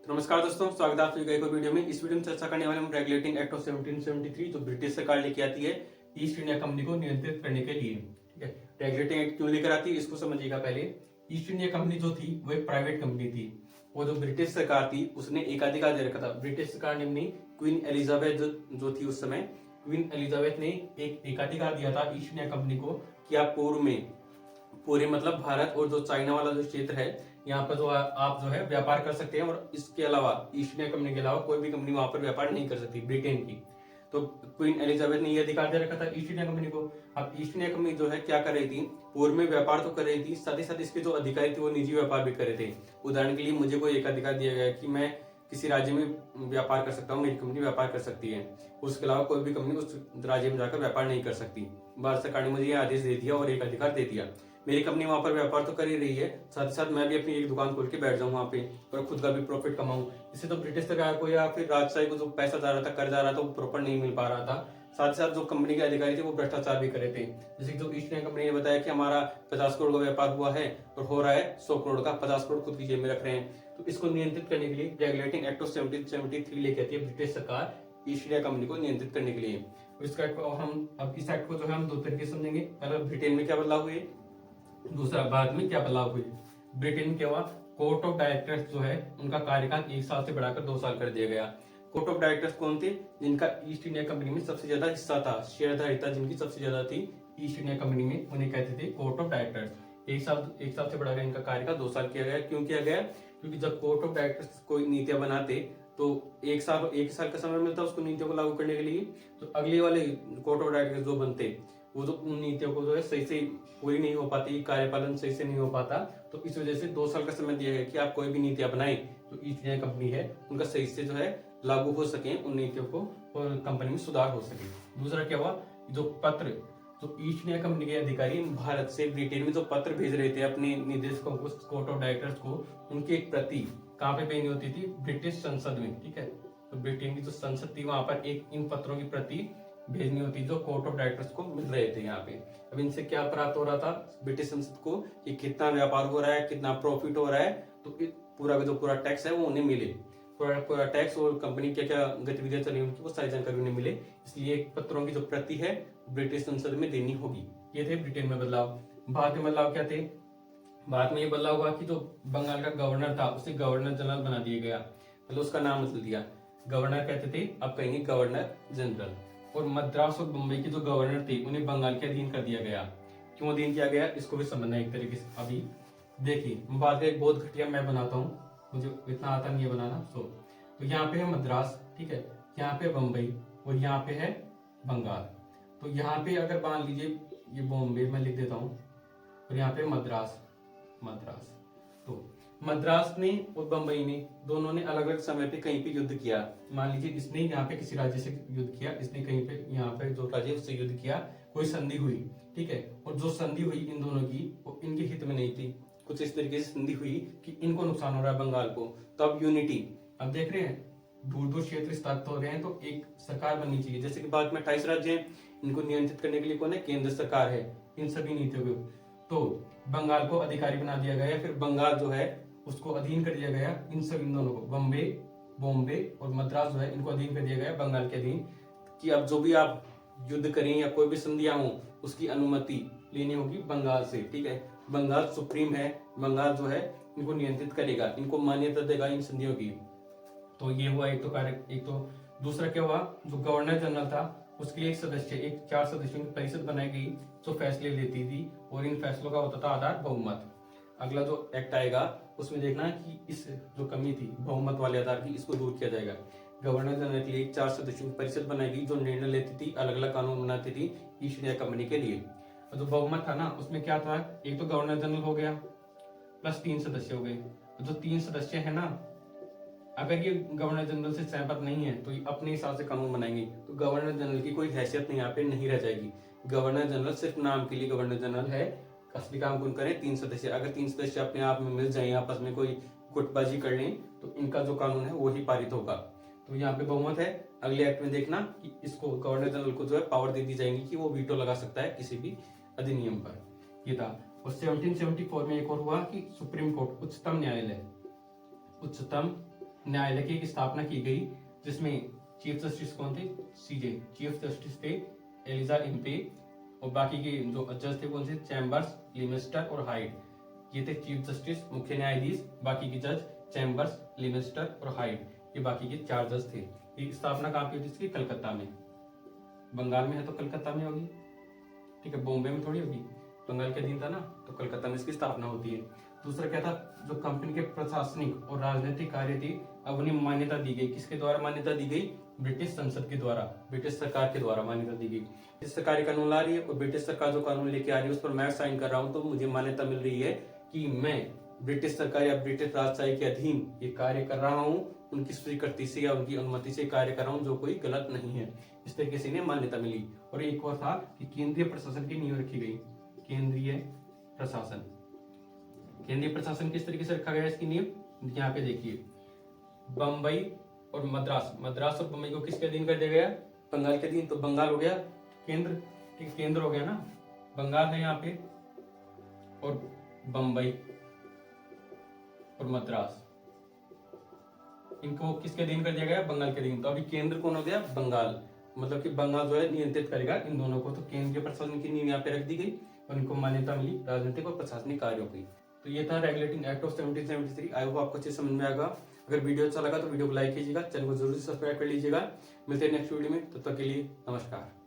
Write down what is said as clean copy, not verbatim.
नमस्कार दोस्तों, स्वागत है आप सभी का एक और वीडियो में। इस वीडियो में चर्चा करने वाले हम रेगुलेटिंग एक्ट ऑफ 1773 जो ब्रिटिश सरकार लेके आती है ईस्ट इंडिया कंपनी को नियंत्रित करने के लिए। ठीक है, रेगुलेटिंग एक्ट क्यों लेकर आती है इसको समझिएगा पहले। ईस्ट इंडिया कंपनी जो थी वो एक प्राइवेट कंपनी थी। वो जो ब्रिटिश सरकार थी उसने एकाधिकार दे रखा था। ब्रिटिश सरकार ने अपनी क्वीन एलिजाबेथ जो थी उस समय, क्वीन एलिजाबेथ ने एक एकाधिकार दिया था ईस्ट इंडिया कंपनी को कि आप पूर्व में पूरे मतलब भारत और जो चाइना वाला जो क्षेत्र है यहाँ पर जो आप जो है व्यापार कर सकते हैं, और इसके अलावा ईस्ट इंडिया कंपनी के अलावा कोई भी कंपनी वहां पर व्यापार नहीं कर सकती ब्रिटेन की। तो क्वीन एलिजाबेथ ने यह अधिकार दे रखा था ईस्ट इंडिया कंपनी को। अब ईस्ट इंडिया कंपनी जो है क्या कर रही थी, पूर्व में व्यापार तो कर रही थी, साथ ही साथ इसके जो अधिकारी थे वो निजी व्यापार भी कर रहे थे। उदाहरण के लिए मुझे कोई एक अधिकार दिया गया कि मैं किसी राज्य में व्यापार कर सकता हूँ, मेरी कंपनी व्यापार कर सकती है, उसके अलावा कोई भी कंपनी उस राज्य में जाकर व्यापार नहीं कर सकती। भारत सरकार ने मुझे यह आदेश दे दिया और एक अधिकार दे दिया। मेरी कंपनी वहां पर व्यापार तो कर ही रही है, साथ ही साथ मैं भी अपनी एक दुकान खोल के बैठ जाऊं वहां पे और खुद का भी प्रॉफिट कमाऊं। इससे तो ब्रिटिश सरकार को या फिर राजशाही को जो पैसा जा रहा था, कर्ज आ रहा था, वो प्रॉपर नहीं मिल पा रहा था। साथ ही साथ जो कंपनी के अधिकारी थे वो भ्रष्टाचार भी कर रहे थे। जैसे जो ईस्ट इंडिया कंपनी ने बताया कि हमारा 50 करोड़ का व्यापार हुआ है और हो रहा है 100 करोड़ का, 50 करोड़ खुद की जेब में रख रहे हैं। तो इसको नियंत्रित करने के लिए रेगुलेटिंग एक्ट ऑफ 1773 लेके आती है ब्रिटिश सरकार ईस्ट इंडिया कंपनी को नियंत्रित करने के लिए। इस एक्ट को हम अब इस एक्ट को जो है हम दो तरीके से समझेंगे। पहला ब्रिटेन में क्या बदलाव हुए, दूसरा भारत में क्या बदलाव हुए। ब्रिटेन में क्या हुआ, कोर्ट ऑफ डायरेक्टर्स जो है उनका कार्यकाल 1 साल से बढ़ाकर 2 साल कर दिया गया। कोर्ट ऑफ डायरेक्टर्स कौन थे, जिनका ईस्ट इंडिया कंपनी में सबसे ज्यादा हिस्सा था, शेयरधारिता जिनकी सबसे ज्यादा थी ईस्ट इंडिया कंपनी में, उन्हें कहते थे कोर्ट ऑफ डायरेक्टर्स। एक साल से बढ़ाकर इनका कार्यकाल 2 साल किया गया। क्यों किया गया, क्योंकि जब कोर्ट ऑफ डायरेक्टर्स कोई नीतियां बनाते तो एक साल का समय मिलता उसको नीतियों को लागू करने के लिए। तो अगले वाले कोर्ट ऑफ डायरेक्टर्स जो बनते वो तो उन नीतियों को जो है सही से पूरी नहीं हो पाती, कार्यपालन सही से नहीं हो पाता। तो इस वजह से 2 साल का समय दिया गया कि आप कोई भी नीतियां बनाए जो ईस्ट इंडिया कंपनी है उनका सही से जो है लागू हो सके उन नीतियों को, और कंपनी में सुधार हो सके। दूसरा क्या हुआ, जो पत्र जो ईस्ट इंडिया कंपनी के अधिकारी भारत से ब्रिटेन में जो पत्र भेज रहे थे अपने निदेशकों को, कोर्ट ऑफ डायरेक्टर्स को, उनकी एक प्रति कहाँ पे भेजनी होती थी, ब्रिटिश संसद में। ठीक है, तो ब्रिटेन की जो संसद थी वहां पर एक इन पत्रों की प्रति भेजनी होती जो कोर्ट ऑफ डायरेक्टर्स को मिल रहे थे यहाँ पे। अब इनसे क्या प्राप्त हो रहा था ब्रिटिश संसद को, कि कितना व्यापार हो रहा है, कितना प्रॉफिट हो रहा है, तो पूरा का जो पूरा टैक्स है वो उन्हें मिले, पूरा टैक्स और कंपनी क्या क्या गतिविधियां चली उनकी वो सारी जानकारी उन्हें मिले। इसलिए पत्रों की जो प्रति है ब्रिटिश संसद में देनी होगी। ये थे ब्रिटेन में बदलाव। भारत में बदलाव क्या थे, भारत में ये बदलाव हुआ कि जो बंगाल का गवर्नर था उसे गवर्नर जनरल बना दिया गया, मतलब उसका नाम बदल दिया। गवर्नर कहते थे, अब कहेंगे गवर्नर जनरल। और मद्रास और मुंबई के जो गवर्नर थे उन्हें बंगाल के अधीन कर दिया गया। क्यों अधीन किया गया इसको भी समझना एक तरीके से। अभी देखिए, मैं बात एक बहुत घटिया मैं बनाता हूँ, मुझे इतना आता नहीं है बनाना। तो यहाँ पे है मद्रास, ठीक है, यहाँ पे बम्बई और यहाँ पे है बंगाल। तो यहाँ पे अगर मान लीजिए ये बॉम्बे मैं लिख देता हूँ और यहाँ पे मद्रास। तो मद्रास ने और बंबई ने दोनों ने अलग अलग समय पे कहीं पे युद्ध किया। मान लीजिए इसने यहाँ पे किसी राज्य से युद्ध किया, इसने कहीं पे यहाँ पे जो राज्य उससे युद्ध किया, कोई संधि हुई, ठीक है, और जो संधि हुई इन दोनों की वो इनके हित में नहीं थी। कुछ इस तरीके से संधि हुई कि इनको नुकसान हो रहा है बंगाल को, तो अब यूनिटी, अब देख रहे हैं दूर दूर क्षेत्र स्थापित हो रहे हैं, तो एक सरकार बननी चाहिए। जैसे कि भारत में 28 राज्य हैं, इनको नियंत्रित करने के लिए कौन है, केंद्र सरकार है इन सभी नीतियों को। तो बंगाल को अधिकारी बना दिया गया, फिर बंगाल जो है उसको अधीन कर दिया गया इन सब इन दोनों को, बॉम्बे और मद्रास जो है इनको अधीन कर दिया गया बंगाल के अधीन, कि अब जो भी आप युद्ध करें या कोई भी संधियां हो उसकी अनुमति लेनी होगी बंगाल से। ठीक है, बंगाल सुप्रीम है, बंगाल जो है इनको नियंत्रित करेगा, इनको मान्यता देगा इन संधियों की। तो ये हुआ एक तो कार्य। एक तो दूसरा क्या हुआ, जो गवर्नर जनरल था उसके लिए एक 4 सदस्यों की परिषद बनाई गई जो फैसले लेती थी, और इन फैसलों का होता था आधार बहुमत। अगला जो एक्ट आएगा उसमें देखना कि इस जो कमी थी बहुमत वाले आधार की, इसको दूर किया जाएगा। गवर्नर जनरल के लिए 4 सदस्यों की परिषद बनाई गई जो निर्णय लेती थी, अलग अलग कानून बनाती थी ईस्ट इंडिया कंपनी के लिए। और जो बहुमत था ना उसमें क्या था, एक तो गवर्नर जनरल हो गया प्लस 3 सदस्य हो गए। जो 3 सदस्य है ना, अगर ये गवर्नर जनरल से सहमत नहीं है तो ये अपने हिसाब से कानून बनाएंगे, तो गवर्नर जनरल की कोई हैसियत नहीं यहाँ पे नहीं रह जाएगी। गवर्नर जनरल सिर्फ नाम के लिए गवर्नर जनरल है, असली काम कौन करे, 3 सदस्य। अगर 3 सदस्य अपने आप में मिल जाए, आपस में कोई गुटबाजी कर लें, तो इनका जो कानून है वो ही पारित होगा। तो यहाँ पे बहुमत है। अगले एक्ट में देखना कि इसको गवर्नर जनरल को जो है पावर दे दी जाएगी कि वो वीटो लगा सकता है किसी भी अधिनियम पर। ये था। और 1774 में एक और हुआ कि सुप्रीम कोर्ट, उच्चतम न्यायालय की स्थापना की गई, जिसमें चीफ जस्टिस कौन थे? सीजे चीफ जस्टिस थे एलिजा इम्पे, और बाकी के जो जज थे कौन से? चैम्बर्स, लिमेस्टर और हाइड। ये थे चीफ जस्टिस, मुख्य न्यायाधीश, बाकी के जज चैम्बर्स, लिमेस्टर और हाइड, ये बाकी के 4 जज थे। ये स्थापना कहाँ पे हुई थी इसकी? कलकत्ता में। बंगाल में है तो कलकत्ता में होगी, ठीक है, बॉम्बे में थोड़ी होगी। बंगाल के अधीन था ना, तो कलकत्ता में इसकी स्थापना होती है। दूसरा क्या था? जो कंपनी के प्रशासनिक और राजनीतिक कार्य थे, अब उन्हें मान्यता दी गई। किसके द्वारा मान्यता दी गई? ब्रिटिश संसद के द्वारा, ब्रिटिश सरकार के द्वारा मान्यता दी गई। ब्रिटिश सरकार कानून ला रही है और ब्रिटिश सरकार जो कानून लेके आ रही है उस पर मैं साइन कर रहा हूँ, तो मुझे मान्यता मिल रही है कि मैं ब्रिटिश सरकार या ब्रिटिश राजशाही के अधीन ये कार्य कर रहा हूँ, उनकी स्वीकृति से या उनकी अनुमति से कार्य कर रहा हूँ, जो कोई गलत नहीं है। इस तरीके से इन्हें मान्यता मिली। और एक और था कि केंद्रीय प्रशासन की नींव रखी गई। केंद्रीय प्रशासन, केंद्रीय प्रशासन किस तरीके से रखा गया इसकी नींव? यहाँ पे देखिए, बम्बई और मद्रास, मद्रास और बम्बई को किसके अधीन कर दिया गया? बंगाल के अधीन। तो बंगाल हो गया केंद्र, ठीक, केंद्र हो गया ना, बंगाल है यहाँ पे, और बम्बई और मद्रास, इनको किसके अधीन कर दिया गया? बंगाल के अधीन। तो अभी केंद्र कौन हो गया? बंगाल, मतलब कि बंगाल जो है नियंत्रित करेगा इन दोनों को। तो केंद्रीय प्रशासन की नींव यहाँ पे रख दी गई और इनको मान्यता मिली राजनीतिक और प्रशासनिक कार्यों की। तो ये था regulating act of 1773। I hope आपको अच्छे समझ में आएगा। अगर वीडियो अच्छा लगा तो वीडियो को लाइक कीजिएगा, चैनल को जरूर सब्सक्राइब कर लीजिएगा। मिलते हैं नेक्स्ट वीडियो में, तब तक के लिए नमस्कार।